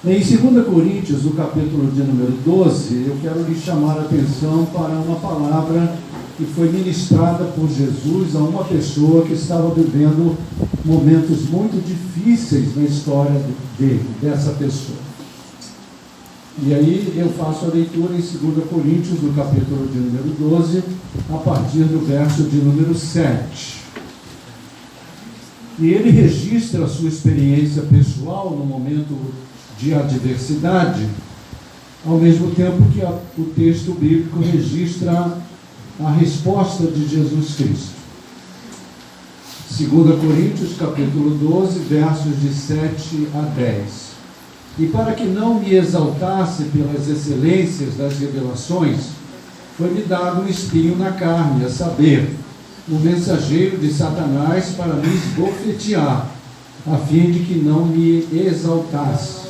Em 2 Coríntios, no capítulo de número 12, eu quero lhe chamar a atenção para uma palavra que foi ministrada por Jesus a uma pessoa que estava vivendo momentos muito difíceis na história dele, dessa pessoa. E aí eu faço a leitura em 2 Coríntios, no capítulo de número 12, a partir do verso de número 7. E ele registra a sua experiência pessoal no momento de adversidade, ao mesmo tempo que o texto bíblico registra a resposta de Jesus Cristo. 2 Coríntios, capítulo 12, versos de 7 a 10. E para que não me exaltasse pelas excelências das revelações, foi-me dado um espinho na carne, a saber, o mensageiro de Satanás para me esbofetear, a fim de que não me exaltasse,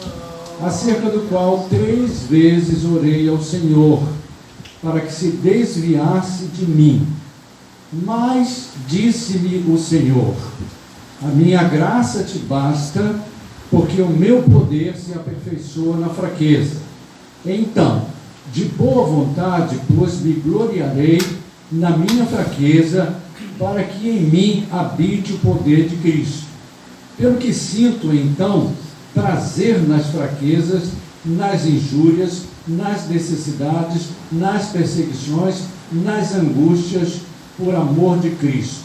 acerca do qual 3 vezes orei ao Senhor, para que se desviasse de mim. Mas disse-me o Senhor: a minha graça te basta, porque o meu poder se aperfeiçoa na fraqueza. Então, de boa vontade, pois me gloriarei na minha fraqueza, para que em mim habite o poder de Cristo. Pelo que sinto, então, prazer nas fraquezas, nas injúrias, nas necessidades, nas perseguições, nas angústias, por amor de Cristo.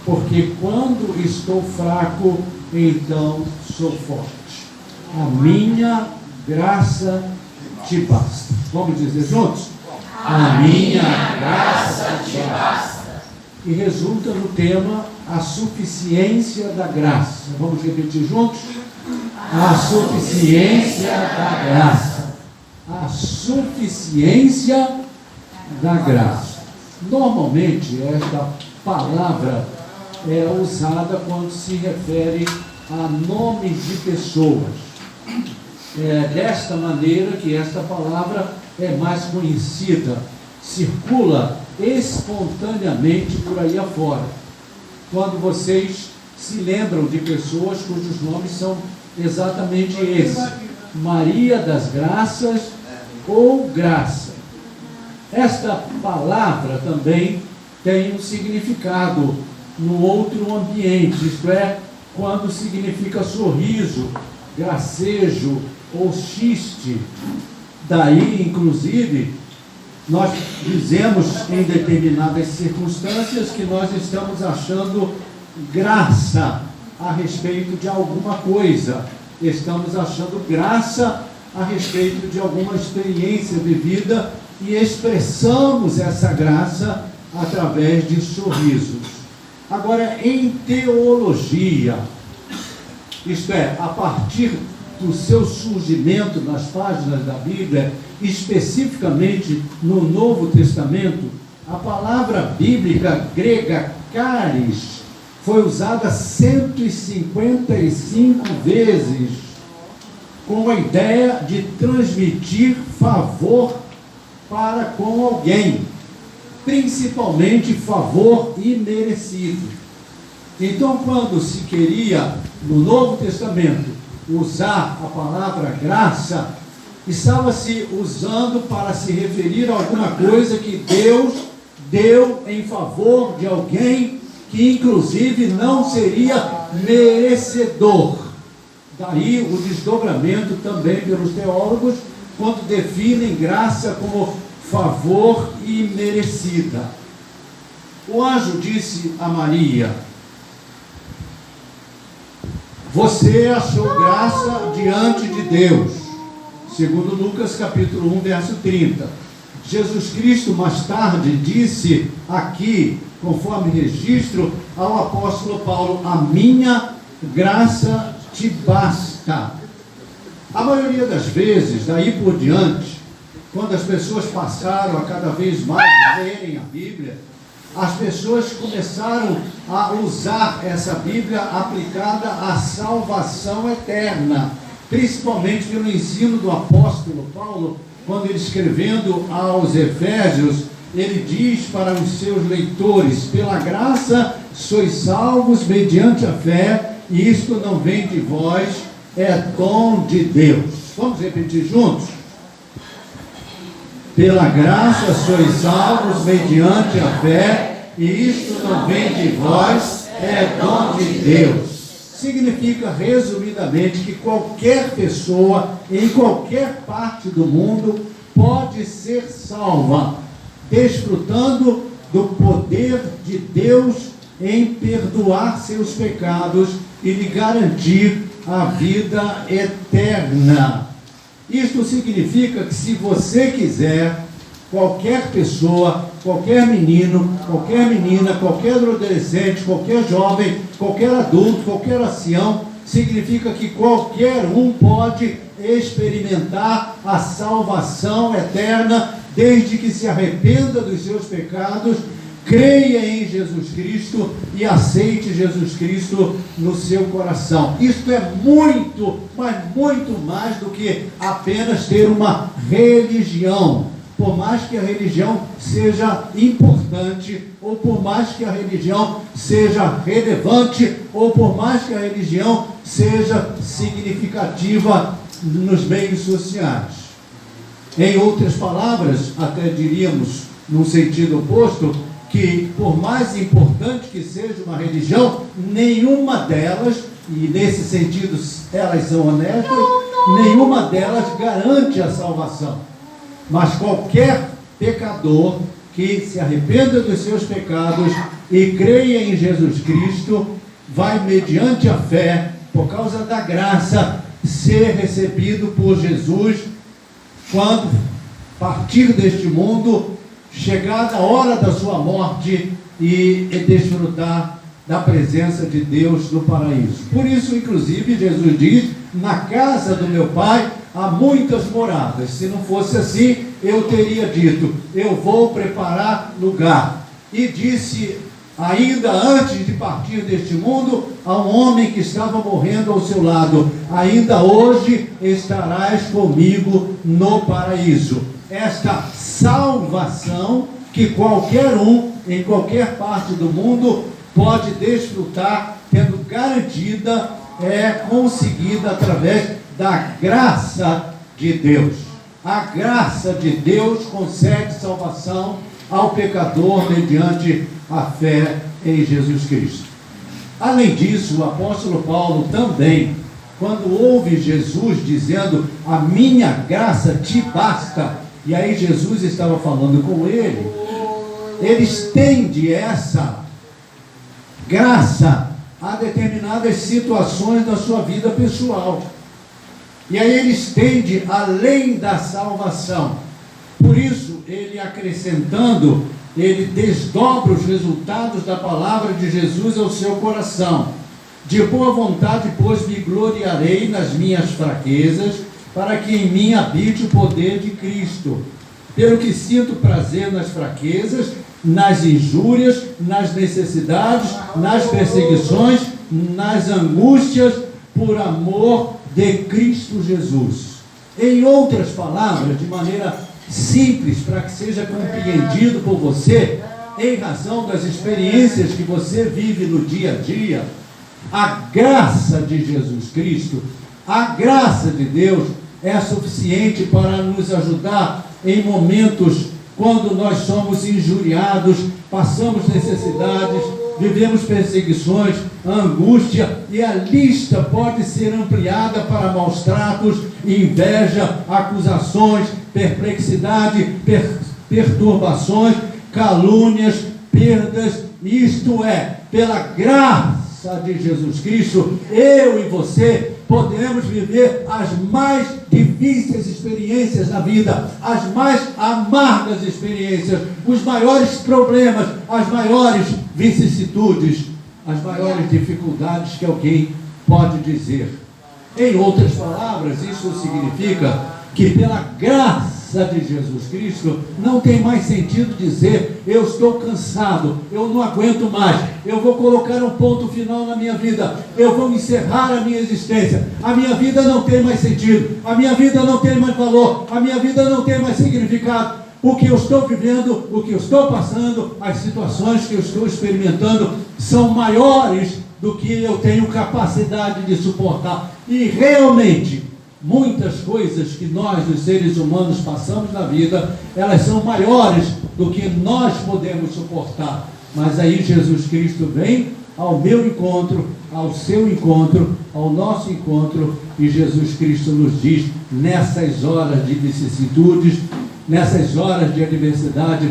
Porque quando estou fraco, então sou forte. A minha graça te basta. Vamos dizer juntos? A minha graça te basta. E resulta no tema a suficiência da graça. Vamos repetir juntos? A suficiência da graça. A suficiência da graça. Normalmente, esta palavra é usada quando se refere a nomes de pessoas. É desta maneira que esta palavra é mais conhecida, circula espontaneamente por aí afora. Quando vocês se lembram de pessoas cujos nomes são exatamente esses: Maria das Graças ou Graça. Esta palavra também tem um significado no outro ambiente, isto é, quando significa sorriso, gracejo ou xiste. Daí, inclusive, nós dizemos em determinadas circunstâncias que nós estamos achando graça a respeito de alguma coisa, estamos achando graça a respeito de alguma experiência vivida e expressamos essa graça através de sorrisos. Agora, em teologia, isto é, a partir do seu surgimento nas páginas da Bíblia, especificamente no Novo Testamento, a palavra bíblica grega charis foi usada 155 vezes, com a ideia de transmitir favor para com alguém, principalmente favor imerecido. Então, quando se queria, no Novo Testamento, usar a palavra graça, estava-se usando para se referir a alguma coisa que Deus deu em favor de alguém que inclusive não seria merecedor. Daí o desdobramento também pelos teólogos, quando definem graça como favor imerecida. O anjo disse a Maria: você achou graça diante de Deus, segundo Lucas capítulo 1, verso 30. Jesus Cristo mais tarde disse aqui, conforme registro, ao apóstolo Paulo: a minha graça te basta. A maioria das vezes, daí por diante, quando as pessoas passaram a cada vez mais lerem a Bíblia, as pessoas começaram a usar essa Bíblia aplicada à salvação eterna, principalmente pelo ensino do apóstolo Paulo, quando ele, escrevendo aos Efésios, ele diz para os seus leitores: pela graça sois salvos mediante a fé, e isto não vem de vós, é dom de Deus. Vamos repetir juntos? Pela graça sois salvos mediante a fé, e isto não vem de vós, é dom de Deus. Significa, resumidamente, que qualquer pessoa, em qualquer parte do mundo, pode ser salva, desfrutando do poder de Deus em perdoar seus pecados e lhe garantir a vida eterna. Isto significa que, se você quiser, qualquer pessoa, qualquer menino, qualquer menina, qualquer adolescente, qualquer jovem, qualquer adulto, qualquer ancião, significa que qualquer um pode experimentar a salvação eterna, desde que se arrependa dos seus pecados, creia em Jesus Cristo e aceite Jesus Cristo no seu coração. Isto é muito, mas muito mais do que apenas ter uma religião. Por mais que a religião seja importante, ou por mais que a religião seja relevante, ou por mais que a religião seja significativa nos meios sociais. Em outras palavras, até diríamos, num sentido oposto, que por mais importante que seja uma religião, nenhuma delas, e nesse sentido elas são honestas, nenhuma delas garante a salvação. Mas qualquer pecador que se arrependa dos seus pecados e creia em Jesus Cristo, vai, mediante a fé, por causa da graça, ser recebido por Jesus quando partir deste mundo, chegada a hora da sua morte, e desfrutar da presença de Deus no paraíso. Por isso, inclusive, Jesus diz: na casa do meu Pai há muitas moradas. Se não fosse assim, eu teria dito: eu vou preparar lugar. E disse, ainda antes de partir deste mundo, a um homem que estava morrendo ao seu lado: ainda hoje estarás comigo no paraíso. Esta salvação que qualquer um, em qualquer parte do mundo, pode desfrutar, tendo garantida, é conseguida através da graça de Deus. A graça de Deus concede salvação ao pecador mediante a fé em Jesus Cristo. Além disso, o apóstolo Paulo também, quando ouve Jesus dizendo: a minha graça te basta, e aí Jesus estava falando com ele, ele estende essa graça a determinadas situações da sua vida pessoal. E aí ele estende além da salvação. Por isso, ele acrescentando, ele desdobra os resultados da palavra de Jesus ao seu coração. De boa vontade, pois, me gloriarei nas minhas fraquezas, para que em mim habite o poder de Cristo. Pelo que sinto prazer nas fraquezas, nas injúrias, nas necessidades, nas perseguições, nas angústias, por amor de Cristo Jesus. Em outras palavras, de maneira simples, para que seja compreendido por você, em razão das experiências que você vive no dia a dia, a graça de Jesus Cristo, a graça de Deus é suficiente para nos ajudar em momentos quando nós somos injuriados, passamos necessidades, vivemos perseguições, angústia, e a lista pode ser ampliada para maus tratos, inveja, acusações, perplexidade, perturbações, calúnias, perdas. Isto é, pela graça de Jesus Cristo, eu e você podemos viver as mais difíceis experiências na vida, as mais amargas experiências, os maiores problemas, as maiores vicissitudes, as maiores dificuldades que alguém pode dizer. Em outras palavras, isso significa que pela graça de Jesus Cristo, não tem mais sentido dizer: eu estou cansado, eu não aguento mais, eu vou colocar um ponto final na minha vida, eu vou encerrar a minha existência, a minha vida não tem mais sentido, a minha vida não tem mais valor, a minha vida não tem mais significado. O que eu estou vivendo, o que eu estou passando, as situações que eu estou experimentando são maiores do que eu tenho capacidade de suportar. E realmente, muitas coisas que nós, os seres humanos, passamos na vida, elas são maiores do que nós podemos suportar. Mas aí Jesus Cristo vem ao meu encontro, ao seu encontro, ao nosso encontro, e Jesus Cristo nos diz, nessas horas de vicissitudes, nessas horas de adversidade,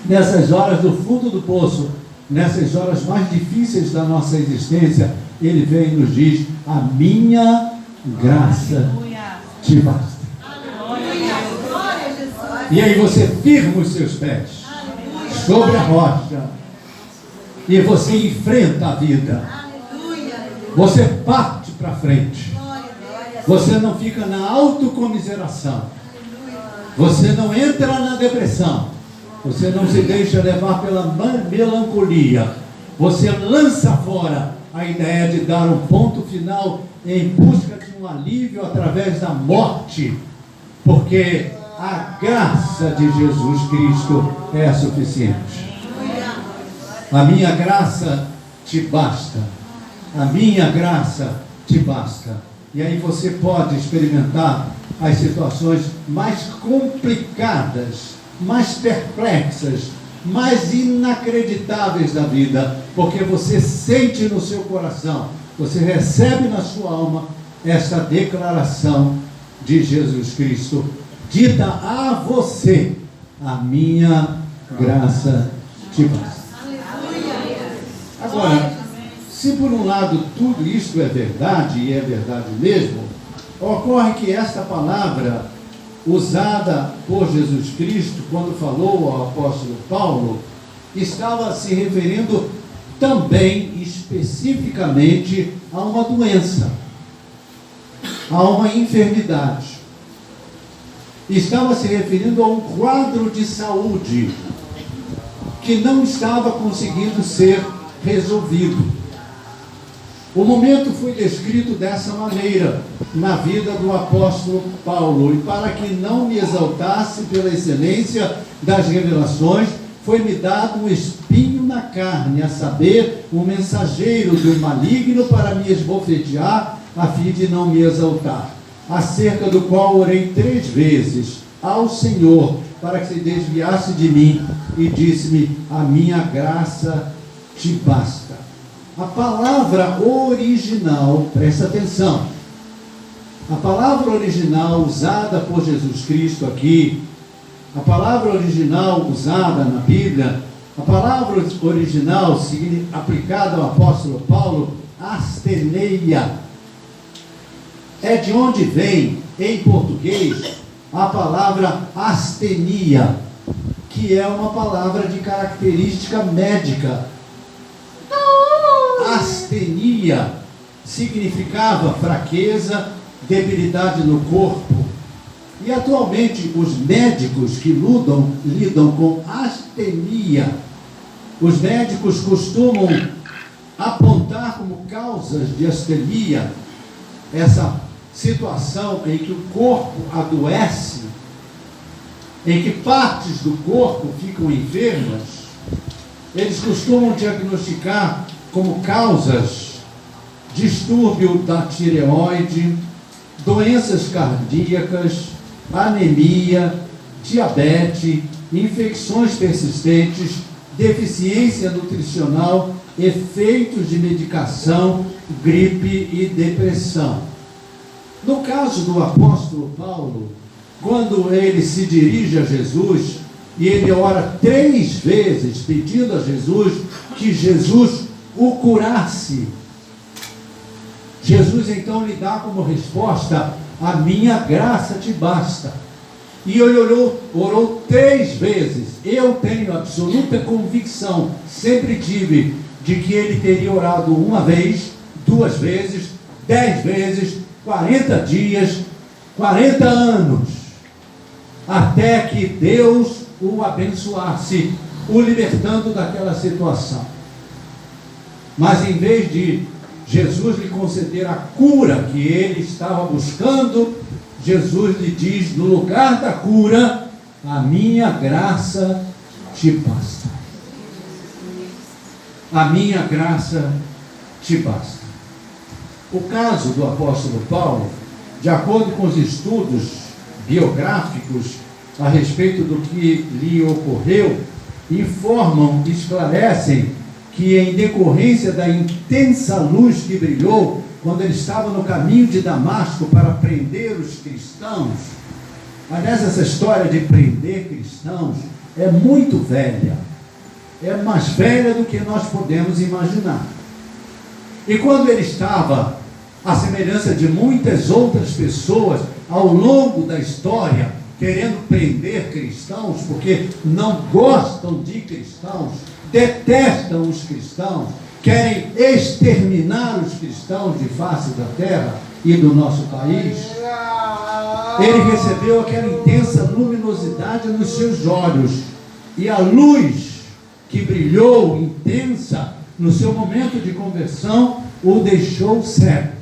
nessas horas do fundo do poço, nessas horas mais difíceis da nossa existência, Ele vem e nos diz: a minha graça te basta. E aí você firma os seus pés sobre a rocha e você enfrenta a vida. Você parte para frente. Você não fica na autocomiseração. Você não entra na depressão. Você não se deixa levar pela melancolia. Você lança fora a ideia de dar um ponto final em busca de um alívio através da morte, porque a graça de Jesus Cristo é suficiente. A minha graça te basta. A minha graça te basta. E aí você pode experimentar as situações mais complicadas, mais perplexas, mais inacreditáveis da vida, porque você sente no seu coração, você recebe na sua alma esta declaração de Jesus Cristo, dita a você: a minha graça te basta. Agora, se por um lado tudo isto é verdade, e é verdade mesmo, ocorre que esta palavra usada por Jesus Cristo, quando falou ao apóstolo Paulo, estava se referindo também, especificamente, a uma doença, a uma enfermidade. Estava se referindo a um quadro de saúde que não estava conseguindo ser resolvido. O momento foi descrito dessa maneira na vida do apóstolo Paulo: e para que não me exaltasse pela excelência das revelações, foi-me dado um espinho na carne, a saber, um mensageiro do maligno para me esbofetear, a fim de não me exaltar, acerca do qual orei 3 vezes ao Senhor, para que se desviasse de mim, e disse-me: a minha graça te basta. A palavra original, presta atenção, a palavra original usada por Jesus Cristo aqui, a palavra original usada na Bíblia, a palavra original aplicada ao apóstolo Paulo, asteneia, é de onde vem, em português, a palavra astenia, que é uma palavra de característica médica. Astenia significava fraqueza, debilidade no corpo. E atualmente os médicos que lidam com astenia, os médicos costumam apontar como causas de astenia essa situação em que o corpo adoece, em que partes do corpo ficam enfermas. Eles costumam diagnosticar como causas distúrbio da tireoide, doenças cardíacas, anemia, diabetes, infecções persistentes, deficiência nutricional, efeitos de medicação, gripe e depressão. No caso do apóstolo Paulo, quando ele se dirige a Jesus e ele ora 3 vezes pedindo a Jesus que Jesus o curasse, Jesus então lhe dá como resposta: a minha graça te basta. E ele orou 3 vezes. Eu tenho absoluta convicção, sempre tive, de que ele teria orado 1 vez, 2 vezes, 10 vezes, 40 dias, 40 anos, até que Deus o abençoasse, o libertando daquela situação. Mas em vez de Jesus lhe conceder a cura que ele estava buscando, Jesus lhe diz, no lugar da cura: a minha graça te basta. A minha graça te basta. O caso do apóstolo Paulo de acordo com os estudos biográficos a respeito do que lhe ocorreu, informam, esclarecem que em decorrência da intensa luz que brilhou quando ele estava no caminho de Damasco para prender os cristãos. Aliás, essa história de prender cristãos é muito velha, é mais velha do que nós podemos imaginar. E quando ele estava, à semelhança de muitas outras pessoas ao longo da história, querendo prender cristãos, porque não gostam de cristãos, detestam os cristãos, querem exterminar os cristãos de face da terra e do nosso país, ele recebeu aquela intensa luminosidade nos seus olhos, e a luz que brilhou intensa no seu momento de conversão o deixou cego.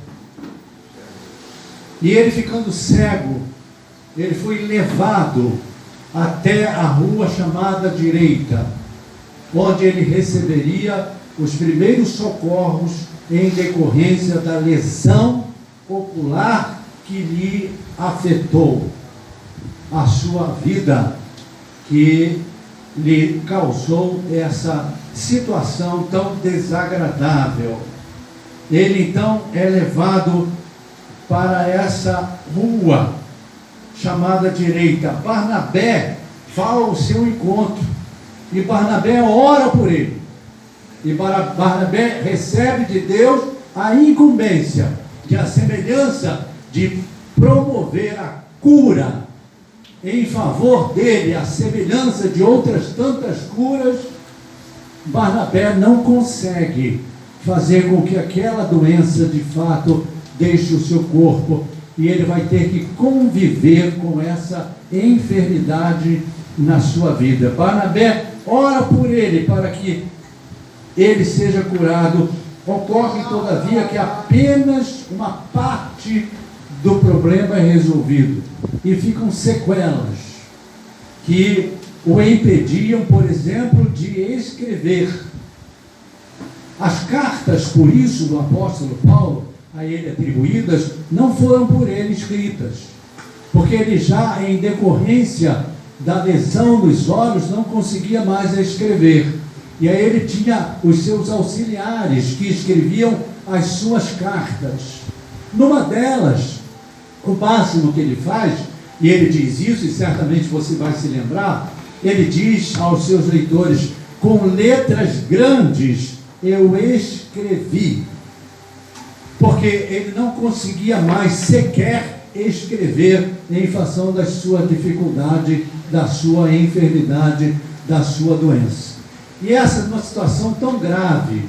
E ele, ficando cego, ele foi levado até a rua chamada Direita, onde ele receberia os primeiros socorros em decorrência da lesão ocular que lhe afetou a sua vida, que lhe causou essa situação tão desagradável. Ele então é levado para essa rua chamada Direita. Barnabé fala ao seu encontro, e Barnabé ora por ele, e Barnabé recebe de Deus a incumbência, que é a semelhança de promover a cura em favor dele, a semelhança de outras tantas curas. Barnabé não consegue fazer com que aquela doença de fato deixe o seu corpo, e ele vai ter que conviver com essa enfermidade na sua vida. Barnabé ora por ele para que ele seja curado. Ocorre, todavia, que apenas uma parte do problema é resolvido, e ficam sequelas que o impediam, por exemplo, de escrever. As cartas, por isso, do apóstolo Paulo, a ele atribuídas, não foram por ele escritas, porque ele já, em decorrência da lesão nos olhos, não conseguia mais escrever. E aí ele tinha os seus auxiliares que escreviam as suas cartas. Numa delas, o máximo que ele faz, e ele diz isso, e certamente você vai se lembrar, ele diz aos seus leitores: com letras grandes eu escrevi, porque ele não conseguia mais sequer escrever em função da sua dificuldade, da sua enfermidade, da sua doença. E essa é uma situação tão grave,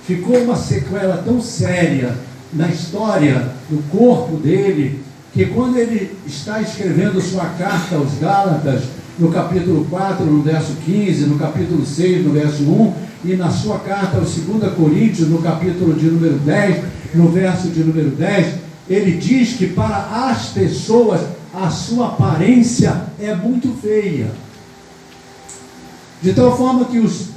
ficou uma sequela tão séria na história do corpo dele, que quando ele está escrevendo sua carta aos Gálatas, no capítulo 4, no verso 15, no capítulo 6, no verso 1, e na sua carta aos 2 Coríntios, no capítulo de número 10, no verso de número 10, ele diz que para as pessoas a sua aparência é muito feia. De tal forma que os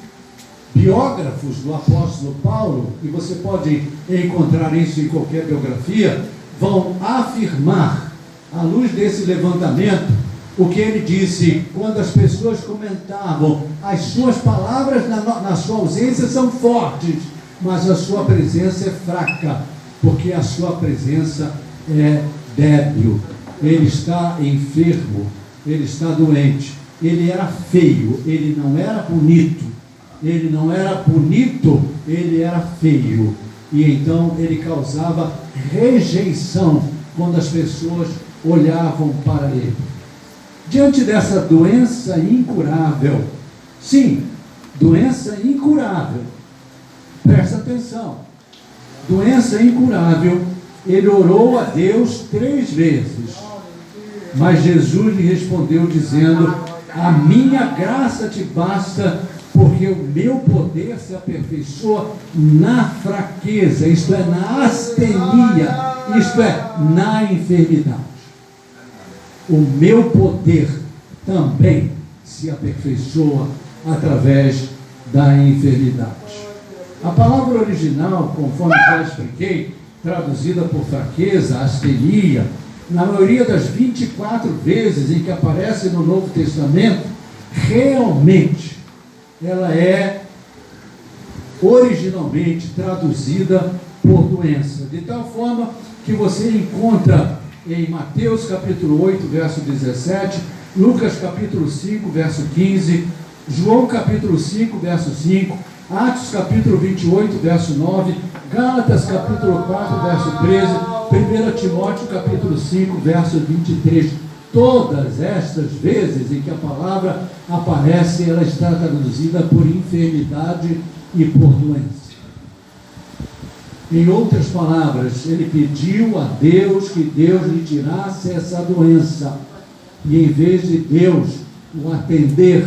biógrafos do apóstolo Paulo, e você pode encontrar isso em qualquer biografia, vão afirmar, à luz desse levantamento, o que ele disse quando as pessoas comentavam: as suas palavras na sua ausência são fortes, mas a sua presença é fraca, porque a sua presença é débil. Ele está enfermo, ele está doente, ele era feio, ele não era bonito, ele não era bonito, ele era feio, e então ele causava rejeição quando as pessoas olhavam para ele. Diante dessa doença incurável, sim, doença incurável, presta atenção, doença incurável, ele orou a Deus 3 vezes, mas Jesus lhe respondeu dizendo: a minha graça te basta, porque o meu poder se aperfeiçoa na fraqueza, isto é, na astenia, isto é, na enfermidade. O meu poder também se aperfeiçoa através da enfermidade. A palavra original, conforme já expliquei, traduzida por fraqueza, astenia, na maioria das 24 vezes em que aparece no Novo Testamento, realmente ela é originalmente traduzida por doença, de tal forma que você encontra em Mateus capítulo 8, verso 17, Lucas capítulo 5, verso 15, João capítulo 5, verso 5, Atos capítulo 28, verso 9, Gálatas capítulo 4, verso 13, 1 Timóteo capítulo 5, verso 23. Todas estas vezes em que a palavra aparece, ela está traduzida por enfermidade e por doença. Em outras palavras, ele pediu a Deus que Deus lhe tirasse essa doença. E em vez de Deus o atender,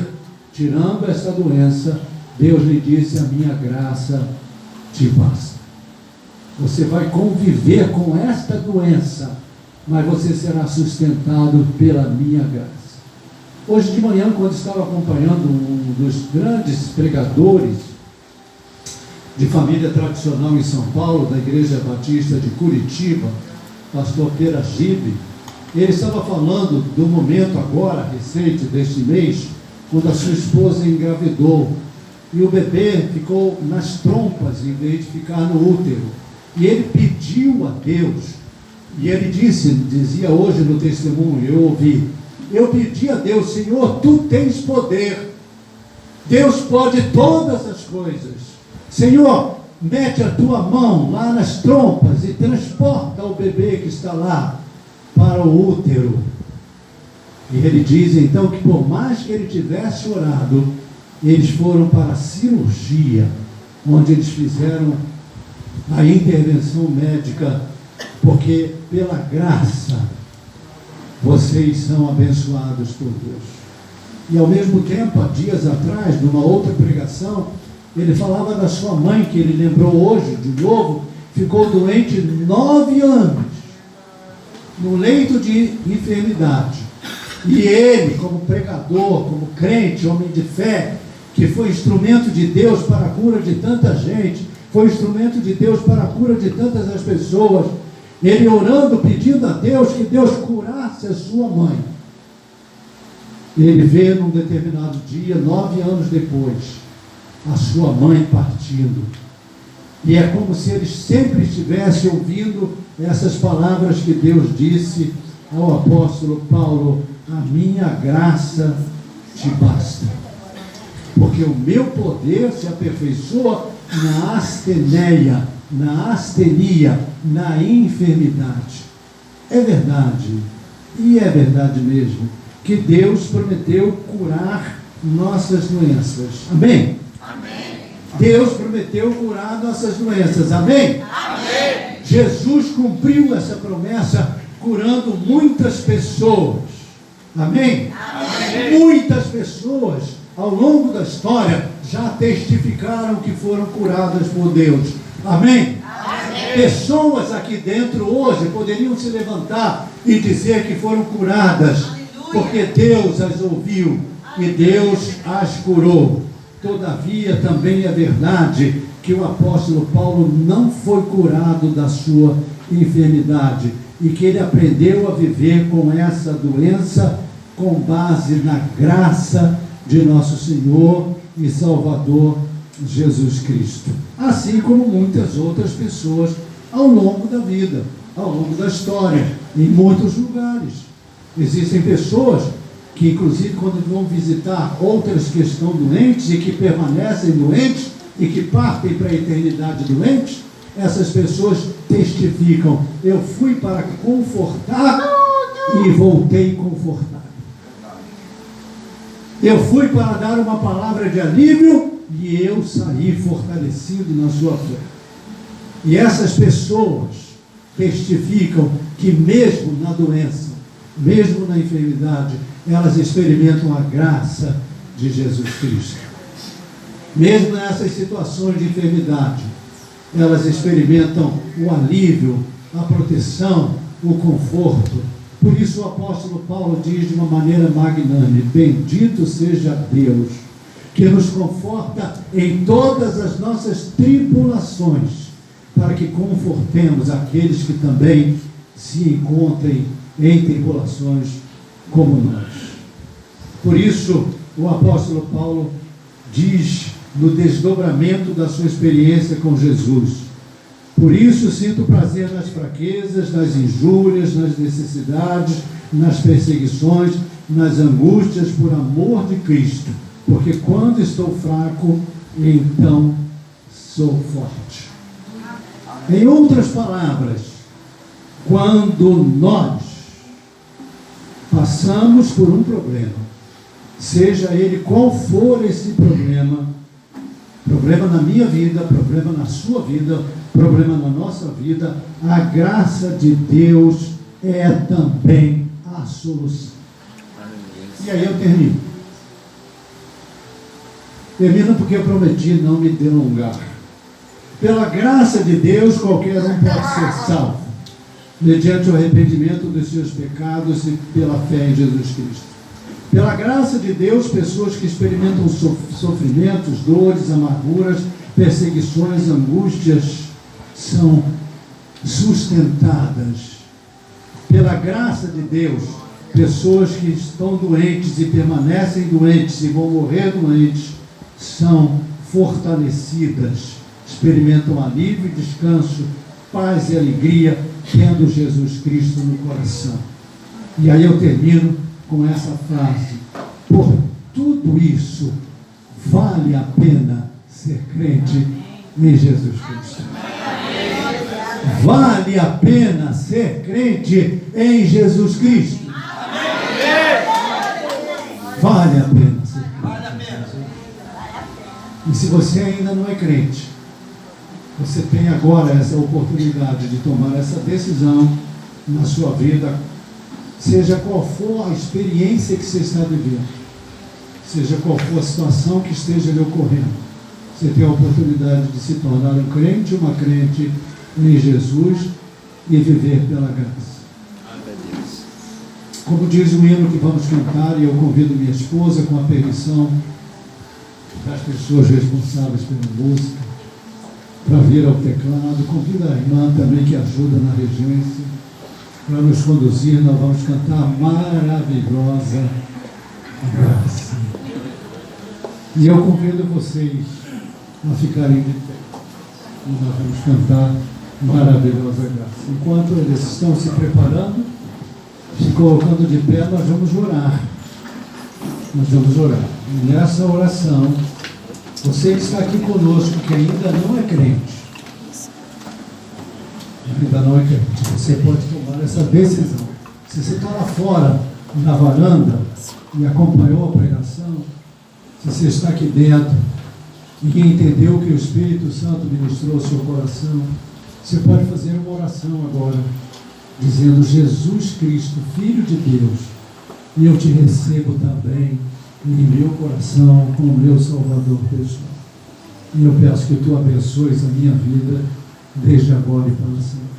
tirando essa doença, Deus lhe disse: a minha graça te basta. Você vai conviver com esta doença, mas você será sustentado pela minha graça. Hoje de manhã, quando estava acompanhando um dos grandes pregadores de família tradicional em São Paulo, da Igreja Batista de Curitiba, pastor Peragibe, ele estava falando do momento agora, recente, deste mês, quando a sua esposa engravidou, e o bebê ficou nas trompas, em vez de ficar no útero, e ele pediu a Deus, e ele dizia hoje no testemunho, eu ouvi, eu pedi a Deus: Senhor, tu tens poder, Deus pode todas as coisas, Senhor, mete a tua mão lá nas trompas e transporta o bebê que está lá para o útero. E ele diz então que por mais que ele tivesse orado, eles foram para a cirurgia, onde eles fizeram a intervenção médica, porque pela graça vocês são abençoados por Deus. E ao mesmo tempo, há dias atrás, numa outra pregação, ele falava da sua mãe, que ele lembrou hoje, de novo, ficou doente 9 anos, no leito de enfermidade. E ele, como pregador, como crente, homem de fé, que foi instrumento de Deus para a cura de tanta gente, foi instrumento de Deus para a cura de tantas as pessoas, ele orando, pedindo a Deus que Deus curasse a sua mãe. Ele vê num determinado dia, 9 anos depois, a sua mãe partindo. E é como se ele sempre estivesse ouvindo essas palavras que Deus disse ao apóstolo Paulo: a minha graça te basta, porque o meu poder se aperfeiçoa na asteneia, na astenia, na enfermidade. É verdade, e é verdade mesmo, que Deus prometeu curar nossas doenças. Amém? Amém. Deus prometeu curar nossas doenças. Amém? Amém. Jesus cumpriu essa promessa curando muitas pessoas. Amém? Amém. Muitas pessoas ao longo da história já testificaram que foram curadas por Deus. Amém? Amém. Pessoas aqui dentro hoje poderiam se levantar e dizer que foram curadas, porque Deus as ouviu e Deus as curou. Todavia, também é verdade que o apóstolo Paulo não foi curado da sua enfermidade e que ele aprendeu a viver com essa doença com base na graça de nosso Senhor e Salvador Jesus Cristo. Assim como muitas outras pessoas ao longo da vida, ao longo da história, em muitos lugares. Existem pessoas que, inclusive, quando vão visitar outras que estão doentes e que permanecem doentes e que partem para a eternidade doentes, essas pessoas testificam: eu fui para confortar e voltei confortado. Eu fui para dar uma palavra de alívio e eu saí fortalecido na sua fé. E essas pessoas testificam que mesmo na doença, mesmo na enfermidade, elas experimentam a graça de Jesus Cristo. Mesmo nessas situações de enfermidade, elas experimentam o alívio, a proteção, o conforto. Por isso o apóstolo Paulo diz de uma maneira magnânime: bendito seja Deus, que nos conforta em todas as nossas tribulações, para que confortemos aqueles que também se encontrem em tribulações como nós. Por isso, o apóstolo Paulo diz no desdobramento da sua experiência com Jesus: por isso sinto prazer nas fraquezas, nas injúrias, nas necessidades, nas perseguições, nas angústias por amor de Cristo, porque quando estou fraco, então sou forte. Em outras palavras, quando nós passamos por um problema, seja ele qual for esse problema, problema na minha vida, problema na sua vida, problema na nossa vida, a graça de Deus é também a solução. E aí eu termino. Termino porque eu prometi não me delongar. Pela graça de Deus, qualquer um pode ser salvo, mediante o arrependimento dos seus pecados e pela fé em Jesus Cristo. Pela graça de Deus, pessoas que experimentam sofrimentos, dores, amarguras, perseguições, angústias, são sustentadas. Pela graça de Deus, pessoas que estão doentes e permanecem doentes e vão morrer doentes, são fortalecidas, experimentam alívio e descanso, paz e alegria, tendo Jesus Cristo no coração. E aí eu termino com essa frase: por tudo isso, vale a pena ser crente em Jesus Cristo. Vale a pena ser crente em Jesus Cristo. Vale a pena ser crente. E se você ainda não é crente, você tem agora essa oportunidade de tomar essa decisão na sua vida, seja qual for a experiência que você está vivendo, seja qual for a situação que esteja lhe ocorrendo, você tem a oportunidade de se tornar um crente, uma crente em Jesus e viver pela graça. Como diz o hino que vamos cantar, e eu convido minha esposa, com a permissão das pessoas responsáveis pela música, para vir ao teclado. Convido a irmã também que ajuda na regência para nos conduzir. Nós vamos cantar Maravilhosa Graça. E eu convido vocês a ficarem de pé. E nós vamos cantar Maravilhosa Graça. Enquanto eles estão se preparando, se colocando de pé, nós vamos orar. Nós vamos orar. E nessa oração, você que está aqui conosco, que ainda não é crente, você pode tomar essa decisão. Se você está lá fora, na varanda, e acompanhou a pregação, se você está aqui dentro e entendeu que o Espírito Santo ministrou ao seu coração, você pode fazer uma oração agora, dizendo: Jesus Cristo, Filho de Deus, e eu te recebo também em meu coração como meu Salvador pessoal. E eu peço que tu abençoes a minha vida desde agora e para sempre.